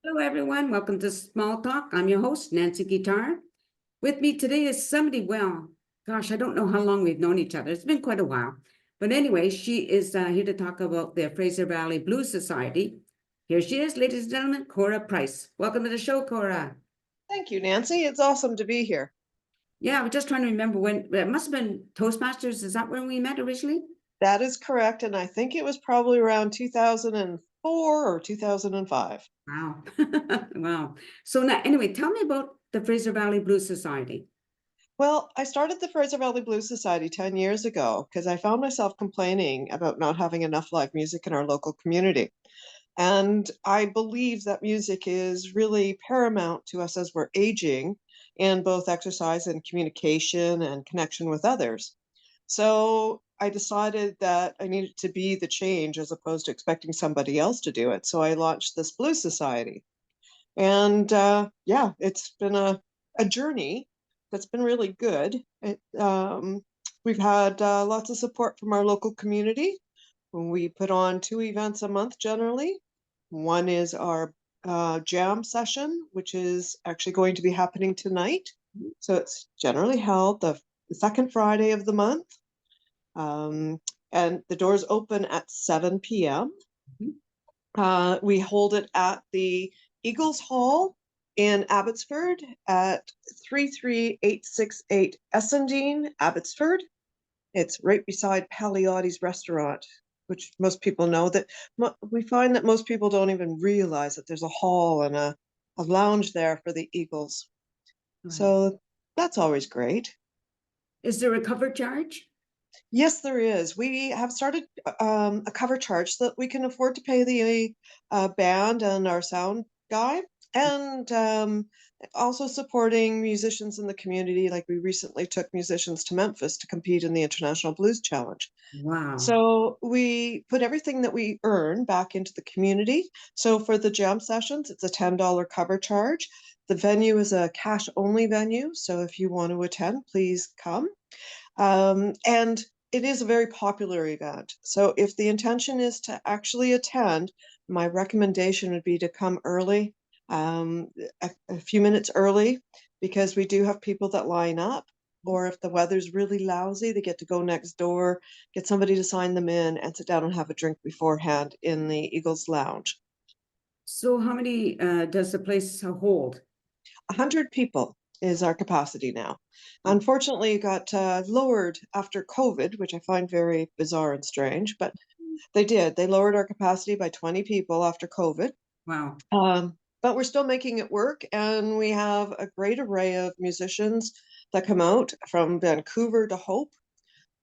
Hello, everyone. Welcome to Small Talk. I'm your host, Nancy Guitar. With me today is somebody, well, gosh, I don't know how long we've known each other. It's been quite a while. But anyway, she is here to talk about the Fraser Valley Blues Society. Here she is, ladies and gentlemen, Cora Price. Welcome to the show, Cora. Thank you, Nancy. It's awesome to be here. Yeah, I was just trying to remember when, it must have been Toastmasters. Is that when we met originally? That is correct, and I think it was probably around 2004 or 2005. Wow. Wow. So now, anyway, tell me about the Fraser Valley Blues Society. Well, I started the Fraser Valley Blues Society 10 years ago because I found myself complaining about not having enough live music in our local community. And I believe that music is really paramount to us as we're aging in both exercise and communication and connection with others. So I decided that I needed to be the change as opposed to expecting somebody else to do it. So I launched this Blues Society. And yeah, it's been a journey that's been really good. We've had lots of support from our local community. We put on two events a month generally. One is our jam session, which is actually going to be happening tonight. So it's generally held the second Friday of the month. Um, and the doors open at 7 p.m. Mhm. We hold it at the Eagles Hall in Abbotsford at 33868 Essendene, Abbotsford. It's right beside Paliotti's restaurant, which most people know that we find that most people don't even realize that there's a hall and a lounge there for the Eagles. Right. So that's always great. Is there a cover charge? Yes, there is. We have started a cover charge so that we can afford to pay the band and our sound guy, and also supporting musicians in the community. Like we recently took musicians to Memphis to compete in the International Blues Challenge. Wow. So we put everything that we earn back into the community. So for the jam sessions, it's a $10 cover charge. The venue is a cash only venue. So if you want to attend, please come. And it is a very popular event. So if the intention is to actually attend, my recommendation would be to come early, a few minutes early, because we do have people that line up. Or if the weather's really lousy, they get to go next door, get somebody to sign them in, and sit down and have a drink beforehand in the Eagles Lounge. So how many does the place hold? 100 people is our capacity now. Oh, Unfortunately, it got lowered after COVID, which I find very bizarre and strange, but they did. They lowered our capacity by 20 people after COVID. wow. But we're still making it work, and we have a great array of musicians that come out from Vancouver to Hope.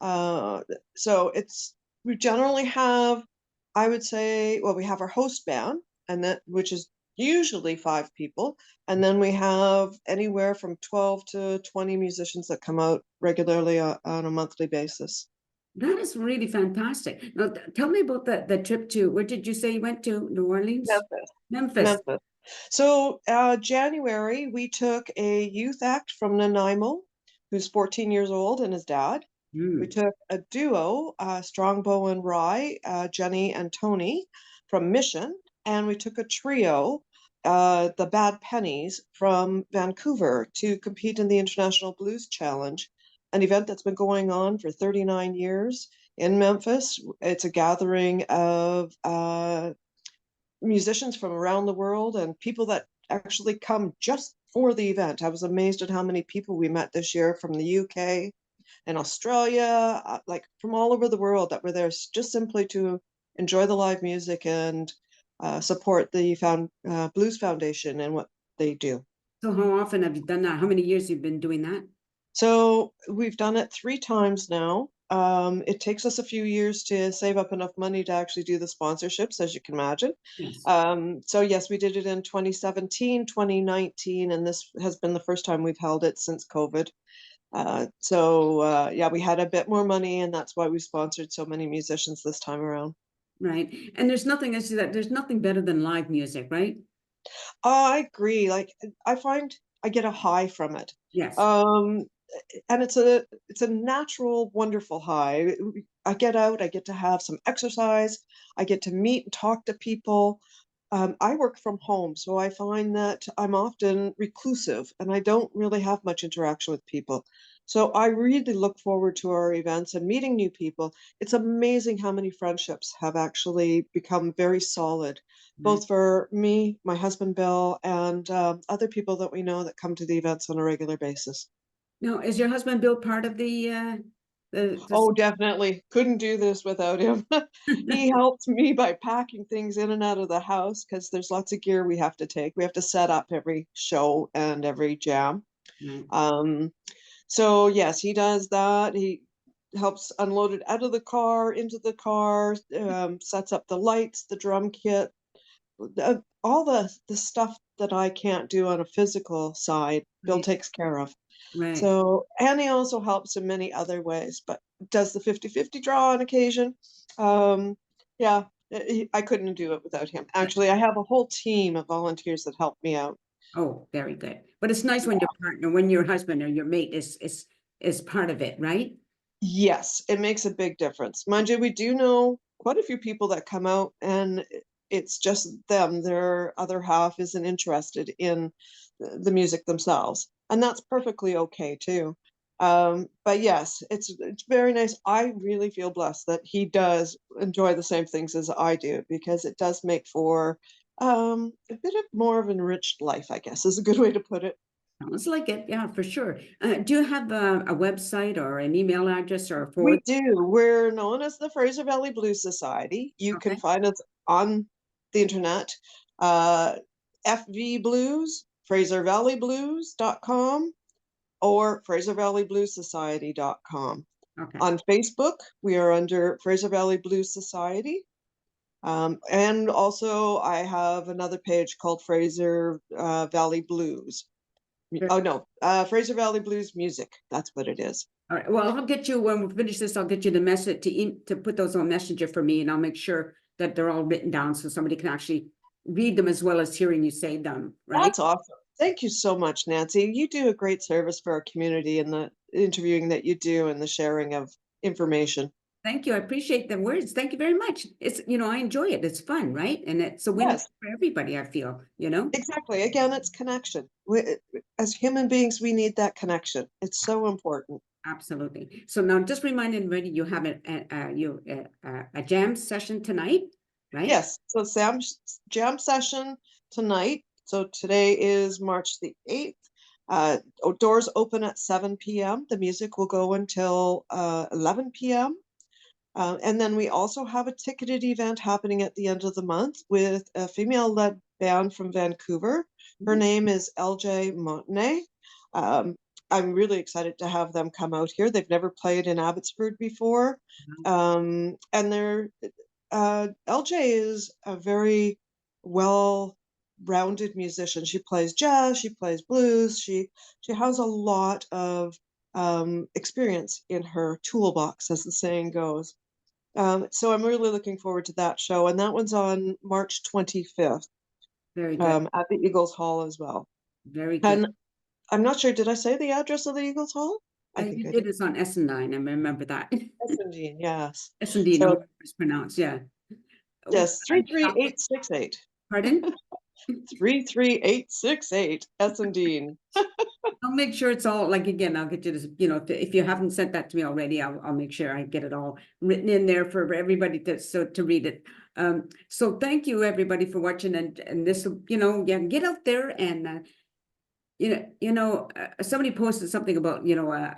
Uh, so we generally have, I would say, well, we have our host band, and that which is usually 5 people, and then we have anywhere from 12 to 20 musicians that come out regularly on a monthly basis. That is really fantastic. Now, tell me about the trip to, where did you say you went to? New Orleans? Memphis. Memphis. Memphis. So January, we took a youth act from Nanaimo, who's 14 years old, and his dad. We Mm. took a duo, Strongbow and Rye, Jenny and Tony from Mission, and we took a trio, the Bad Pennies from Vancouver, to compete in the International Blues Challenge, an event that's been going on for 39 years in Memphis. It's a gathering of musicians from around the world and people that actually come just for the event. I was amazed at how many people we met this year from the UK and Australia, like from all over the world that were there just simply to enjoy the live music and support the Blues Foundation and what they do. So how often have you done that? How many years you've been doing that? So we've done it 3 times now. It takes us a few years to save up enough money to actually do the sponsorships, as you can imagine. Yes. So yes, we did it in 2017, 2019, and this has been the first time we've held it since COVID. Yeah, we had a bit more money, and that's why we sponsored so many musicians this time around. Right. And there's nothing, as you said, there's nothing better than live music, right? I agree. Like I find I get a high from it. Yes. Um, and it's a natural, wonderful high. I get out, I get to have some exercise, I get to meet and talk to people. I work from home, so I find that I'm often reclusive and I don't really have much interaction with people. So I really look forward to our events and meeting new people. It's amazing how many friendships have actually become very solid, Right. both for me, my husband Bill, and other people that we know that come to the events on a regular basis. Now, is your husband Bill part of the Oh, definitely. Couldn't do this without him. He helped me by packing things in and out of the house because there's lots of gear we have to take. We have to set up every show and every jam. Right. Um, so yes, he does that. He helps unload it out of the car, into the car, sets up the lights, the drum kit, all the stuff that I can't do on a physical side, Bill Right. takes care of. Right. So, and he also helps in many other ways, but does the 50-50 draw on occasion. Um, yeah, I couldn't do it without him. Actually, I have a whole team of volunteers that help me out. Oh, very good. But it's nice when your partner, when your husband or your mate is part of it, right? Yes, it makes a big difference. Mind you, we do know quite a few people that come out and it's just them. Their other half isn't interested in the music themselves. And that's perfectly okay too. But yes, it's very nice. I really feel blessed that he does enjoy the same things as I do because it does make for a bit of more of an enriched life, I guess, is a good way to put it. Sounds like it, yeah, for sure. Do you have a website or an email address or a We forward? do. We're known as the Fraser Valley Blues Society. You can Okay, find us on the internet. FV Blues, FraserValleyBlues.com or FraserValleyBluesSociety.com. okay, On Facebook, we are under Fraser Valley Blues Society. And also, I have another page called Fraser Valley Blues. very, Oh, no, Fraser Valley Blues Music. That's what it is. all right. Well, I'll get you, when we finish this, I'll get you the message to put those on Messenger for me, and I'll make sure that they're all written down so somebody can actually read them as well as hearing you say them, right? That's awesome. Thank you so much, Nancy. You do a great service for our community and the interviewing that you do and the sharing of information. Thank you. I appreciate the words. Thank you very much. It's, I enjoy it. It's fun, right? And it's a win Yes, for everybody, I feel. exactly. Again, it's connection. As human beings, we need that connection. It's so important. Absolutely. So now just remind everybody you have a jam session tonight, right? Yes. So Sam's jam session tonight. So today is March the 8th. Doors open at 7 p.m. The music will go until 11 p.m. And then we also have a ticketed event happening at the end of the month with a female-led band from Vancouver. Her Mhm. name is LJ Montenay. Um, I'm really excited to have them come out here. They've never played in Abbotsford before. And LJ is a very well-rounded musician. She plays jazz, she plays blues, she has a lot of experience in her toolbox, as the saying goes. So I'm really looking forward to that show, and that one's on March 25th, Very good. at the Eagles Hall as well. Very good. And I'm not sure, did I say the address of the Eagles Hall? I think You I did did. this on Essendene. I remember that. Essendene, yes. Essendene, I So hope it's pronounced, yeah. Oh, yes, again, I'll get, 33868. pardon? 33868, Essendene. I'll make sure it's all, like, again, I'll get you this, if you haven't sent that to me already, I'll make sure I get it all written in there for everybody to read it. So thank you, everybody, for watching, and this, yeah, get out there and, somebody posted something about,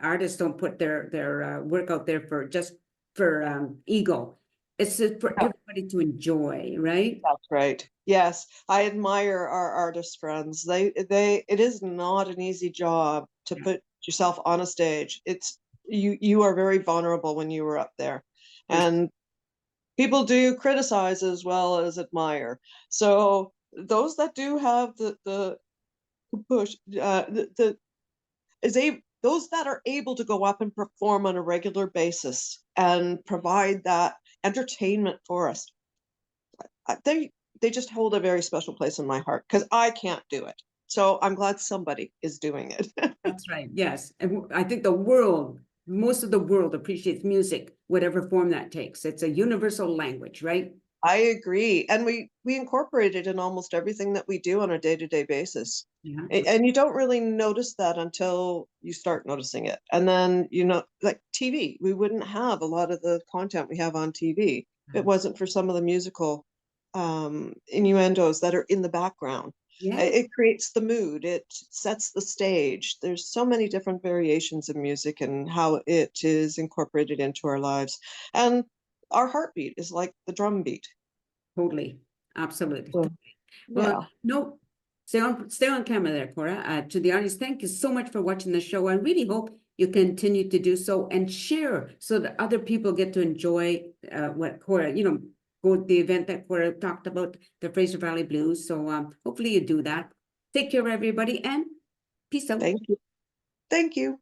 artists don't put their work out there for just for ego. It's for everybody to enjoy, right? That's right. Yes, I admire our artist friends. It is not an easy job to Yeah, put yourself on a stage. You are very vulnerable when you were up there. for sure. And people do criticize as well as admire. So those that do have the push, the is a those that are able to go up and perform on a regular basis and provide that entertainment for us, they just hold a very special place in my heart because I can't do it. So I'm glad somebody is doing it. That's right. Yes. And I think most of the world appreciates music, whatever form that takes. It's a universal language, right? I agree. And we incorporate it in almost everything that we do on a day-to-day basis. Yeah, And you don't really notice that until you start noticing it. And then, like TV, we wouldn't have a lot of the content we have on TV if it wasn't for some of the musical innuendos that are in the background. yeah, It creates the mood, it sets the stage. There's so many different variations of music and how it is incorporated into our lives. And our heartbeat is like the drum beat. totally. Absolutely. So, Well, yeah. no, stay on camera there, Cora. To the audience, thank you so much for watching the show. I really hope you continue to do so and share so that other people get to enjoy what Cora, go to the event that Cora talked about, the Fraser Valley Blues. So hopefully you do that. Take care, everybody, and peace out. Thank you. Thank you.